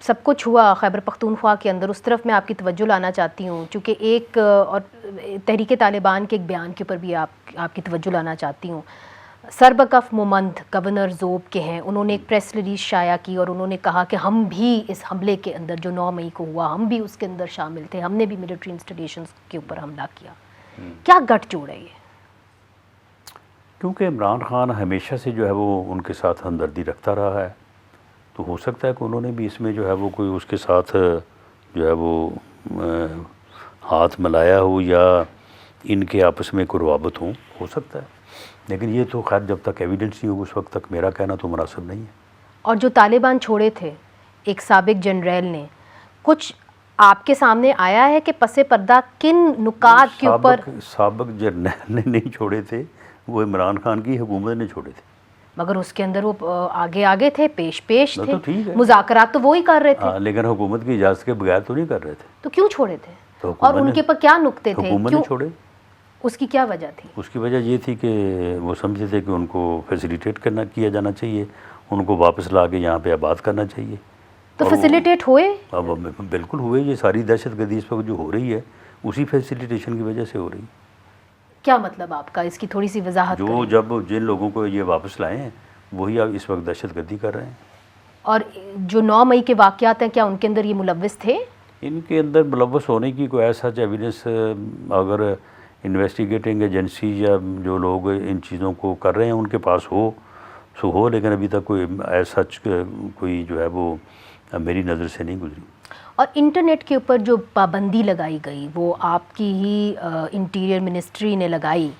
سب کچھ ہوا خیبر پختونخوا کے اندر، اس طرف میں آپ کی توجہ لانا چاہتی ہوں، چونکہ ایک اور تحریک طالبان کے ایک بیان کے اوپر بھی آپ کی توجہ لانا چاہتی ہوں۔ سربکف مومند گورنر ذوب کے ہیں، انہوں نے ایک پریس ریلیز شائع کی اور انہوں نے کہا کہ ہم بھی اس حملے کے اندر جو 9 مئی کو ہوا ہم بھی اس کے اندر شامل تھے، ہم نے بھی ملٹری انسٹالیشنز کے اوپر حملہ کیا. کیا گٹھ جوڑ ہے یہ؟ کیونکہ عمران خان ہمیشہ سے جو ہے وہ ان کے ساتھ ہمدردی رکھتا رہا ہے، تو ہو سکتا ہے کہ انہوں نے بھی اس میں جو ہے وہ کوئی اس کے ساتھ جو ہے وہ ہاتھ ملایا ہو یا ان کے آپس میں کوئی روابط ہو سکتا ہے. لیکن یہ تو خیر جب تک ایویڈنس نہیں ہوگا اس وقت تک میرا کہنا تو مناسب نہیں ہے. اور جو طالبان چھوڑے تھے ایک سابق جنرل نے، کچھ آپ کے سامنے آیا ہے کہ پس پردہ کن نکات کے اوپر؟ سابق جرنیل نے نہیں چھوڑے تھے، وہ عمران خان کی حکومت نے چھوڑے تھے. مگر اس کے اندر وہ آگے تھے، پیش تھے، تو ٹھیک ہے، مذاکرات تو وہی کر رہے تھے. لیکن حکومت کی اجازت کے بغیر تو نہیں کر رہے تھے. تو کیوں چھوڑے تھے؟ تو اور ان کے پر کیا نکتے تھے؟ حکومت نے چھوڑے. اس کی کیا وجہ تھی؟ اس کی وجہ یہ تھی کہ وہ سمجھتے تھے کہ ان کو فیسیلیٹیٹ کیا جانا چاہیے، ان کو واپس لا کے یہاں پہ آباد کرنا چاہیے. تو فیسیلیٹیٹ ہوئے؟ اب بالکل ہوئے. یہ ساری دہشت گردی اس وقت جو ہو رہی ہے اسی فیسیلیٹیشن کی وجہ سے ہو رہی ہے. کیا مطلب آپ کا؟ اس کی تھوڑی سی وضاحت جو جب جن لوگوں کو یہ واپس لائے ہیں وہی اب اس وقت دہشت گردی کر رہے ہیں. اور جو 9 مئی کے واقعات ہیں کیا ان کے اندر یہ ملوث تھے؟ ان کے اندر ملوث ہونے کی کوئی ایسا ایویڈنس اگر انویسٹیگیٹنگ ایجنسی یا جو لوگ ان چیزوں کو کر رہے ہیں ان کے پاس ہو لیکن ابھی تک کوئی ایسا کوئی جو ہے وہ میری نظر سے نہیں گزری. اور انٹرنیٹ کے اوپر جو پابندی لگائی گئی وہ آپ کی ہی انٹیریئر منسٹری نے لگائی،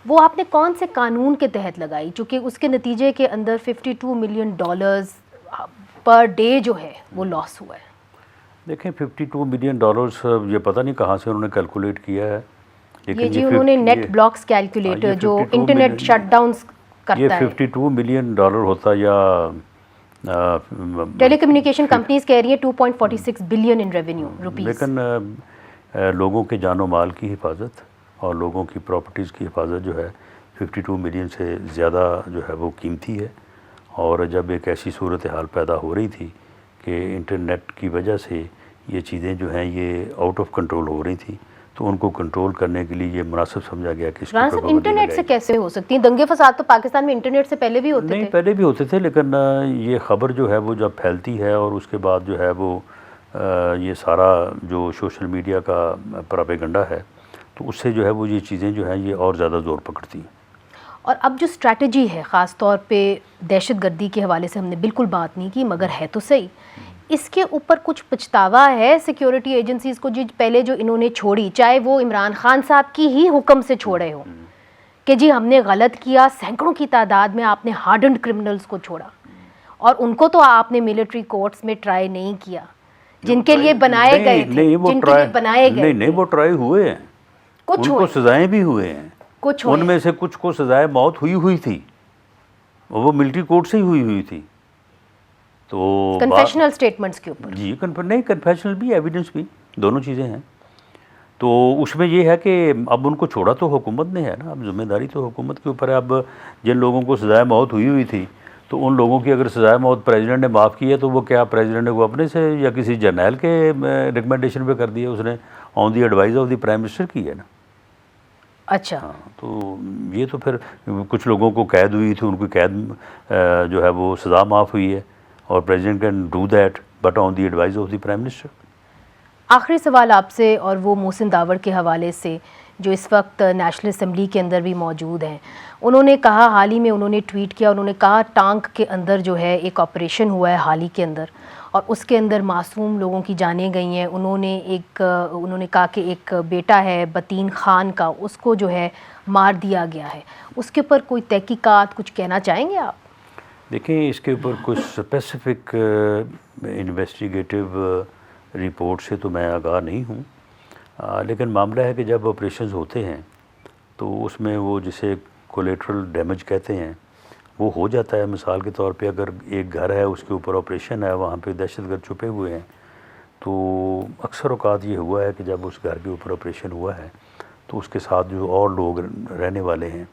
وہ آپ نے کون سے قانون کے تحت لگائی؟ چونکہ اس کے نتیجے کے اندر $52 ملین پر ڈے جو ہے وہ لاس ہوا ہے. دیکھیں $52 ملین یہ پتہ نہیں کہاں سے انہوں نے کیلکولیٹ کیا ہے. یہ جی انہوں نے نیٹ بلاکس کیلکولیٹر جو انٹرنیٹ شٹ ڈاؤنز کرتا ہے. یہ $52 ملین ہوتا یا ٹیلی کمیونیکیشن کمپنیز کہہ رہی ہیں 2.46 بلین ان ریونیو روپیز. لیکن لوگوں کے جان و مال کی حفاظت اور لوگوں کی پراپرٹیز کی حفاظت جو ہے 52 ملین سے زیادہ جو ہے وہ قیمتی ہے. اور جب ایک ایسی صورتحال پیدا ہو رہی تھی کہ انٹرنیٹ کی وجہ سے یہ چیزیں جو ہیں یہ آؤٹ آف کنٹرول ہو رہی تھیں تو ان کو کنٹرول کرنے کے لیے یہ مناسب سمجھا گیا کہ انٹرنیٹ سے کیسے ہو سکتی ہیں دنگے فساد؟ تو پاکستان میں انٹرنیٹ سے پہلے بھی ہوتے تھے. نہیں پہلے بھی ہوتے تھے لیکن یہ خبر جو ہے وہ جب پھیلتی ہے اور اس کے بعد جو ہے وہ یہ سارا جو سوشل میڈیا کا پراپیگنڈا ہے تو اس سے جو ہے وہ یہ چیزیں جو ہیں یہ اور زیادہ زور پکڑتی ہیں. اور اب جو اسٹریٹجی ہے خاص طور پہ دہشت گردی کے حوالے سے ہم نے بالکل بات نہیں کی مگر ہے تو صحیح، اس کے اوپر کچھ پچھتاوا ہے سیکیورٹی ایجنسیز کو جی پہلے جو انہوں نے چھوڑی، چاہے وہ عمران خان صاحب کی ہی حکم سے چھوڑے ہو کہ جی ہم نے غلط کیا، سینکڑوں کی تعداد میں آپ نے ہارڈنڈ کرمنلز کو چھوڑا اور ان کو تو آپ نے ملٹری کورٹس میں ٹرائی نہیں کیا جن کے لیے بنائے گئے تھے. نہیں وہ ٹرائی ہوئے ہیں، ان کو سزائیں بھی ہوئے ہیں. ان میں سے کچھ کو سزائے موت ہوئی تھی وہ ملٹری کورٹ سے ہی ہوئی تھی. تو کنفیشنل سٹیٹمنٹس کے اوپر جی نہیں کنفیشنل بھی ایویڈنس بھی دونوں چیزیں ہیں. تو اس میں یہ ہے کہ اب ان کو چھوڑا تو حکومت نے ہے نا، اب ذمہ داری تو حکومت کے اوپر ہے. اب جن لوگوں کو سزائے موت ہوئی تھی تو ان لوگوں کی اگر سزائے موت پریزیڈنٹ نے معاف کی ہے تو وہ کیا پریزیڈنٹ نے وہ اپنے سے یا کسی جرنیل کے ریکمنڈیشن پہ کر دی ہے؟ اس نے on the advice of the prime minister کی ہے نا. اچھا تو یہ تو پھر کچھ لوگوں کو قید ہوئی تھی، ان کی قید جو ہے وہ سزا معاف ہوئی ہے اور president can do that but on the advice of the prime minister. آخری سوال آپ سے اور وہ محسن داوڑ کے حوالے سے جو اس وقت نیشنل اسمبلی کے اندر بھی موجود ہیں. انہوں نے کہا حال ہی میں انہوں نے ٹویٹ کیا، انہوں نے کہا ٹانک کے اندر جو ہے ایک آپریشن ہوا ہے حال ہی کے اندر اور اس کے اندر معصوم لوگوں کی جانیں گئی ہیں. انہوں نے کہا کہ ایک بیٹا ہے بطین خان کا، اس کو جو ہے مار دیا گیا ہے. اس کے اوپر کوئی تحقیقات کچھ کہنا چاہیں گے آپ؟ دیکھیں اس کے اوپر کچھ اسپیسیفک انویسٹیگیٹو رپورٹ سے تو میں آگاہ نہیں ہوں، لیکن معاملہ ہے کہ جب آپریشنز ہوتے ہیں تو اس میں وہ جسے کولیٹرل ڈیمیج کہتے ہیں وہ ہو جاتا ہے. مثال کے طور پہ اگر ایک گھر ہے اس کے اوپر آپریشن ہے، وہاں پہ دہشت گرد چھپے ہوئے ہیں، تو اکثر اوقات یہ ہوا ہے کہ جب اس گھر کے اوپر آپریشن ہوا ہے تو اس کے ساتھ جو اور لوگ رہنے والے ہیں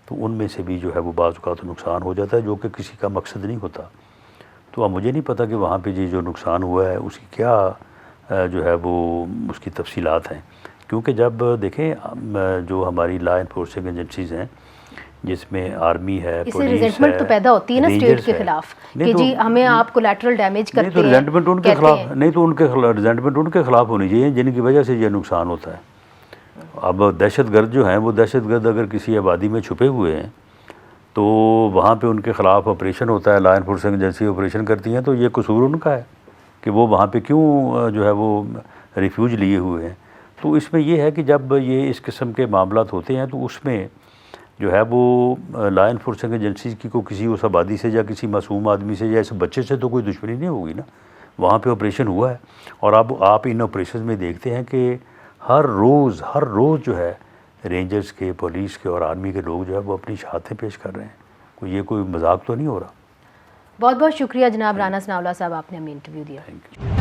تو ان میں سے بھی جو ہے وہ بعض اوقات نقصان ہو جاتا ہے جو کہ کسی کا مقصد نہیں ہوتا. تو اب مجھے نہیں پتہ کہ وہاں پہ جو نقصان ہوا ہے اس کی کیا جو ہے وہ اس کی تفصیلات ہیں، کیونکہ جب دیکھیں جو ہماری لا انفورسنگ ایجنسیز ہیں جس میں آرمی ہے، اس سے پولیس ریزنٹمنٹ ہے، تو پیدا ہوتی ہے نا اسٹیٹ رینجرز کے ہے۔ خلاف نہیں کہ تو- جی ہمیں آپ کولیٹرل ڈیمیج نہیں تو کرتے ہیں، ریزنٹمنٹ ان کے کہتے خلاف، ہیں۔ نہیں تو ان کے خلاف ریزنٹمنٹ ان کے خلاف ہونی چاہیے جن کی وجہ سے یہ نقصان ہوتا ہے۔ اب دہشت گرد جو ہیں وہ دہشت گرد اگر کسی آبادی میں چھپے ہوئے ہیں تو وہاں پہ ان کے خلاف آپریشن ہوتا ہے، لا انفورسنگ ایجنسی آپریشن کرتی ہیں، تو یہ قصور ان کا ہے کہ وہ وہاں پہ کیوں جو ہے وہ ریفیوج لیے ہوئے ہیں۔ تو اس میں یہ ہے کہ جب یہ اس قسم کے معاملات ہوتے ہیں تو اس میں جو ہے وہ لا انفورسنگ ایجنسیز کی کو کسی اس آبادی سے یا کسی معصوم آدمی سے یا اس بچے سے تو کوئی دشمنی نہیں ہوگی نا، وہاں پہ آپریشن ہوا ہے۔ اور اب آپ ان آپریشن میں دیکھتے ہیں کہ ہر روز جو ہے رینجرز کے، پولیس کے اور آرمی کے لوگ جو ہے وہ اپنی شہادتیں پیش کر رہے ہیں۔ یہ کوئی مذاق تو نہیں ہو رہا۔ بہت بہت شکریہ جناب رانا ثناء اللہ صاحب، آپ نے ہمیں انٹرویو دیا۔ Thank you.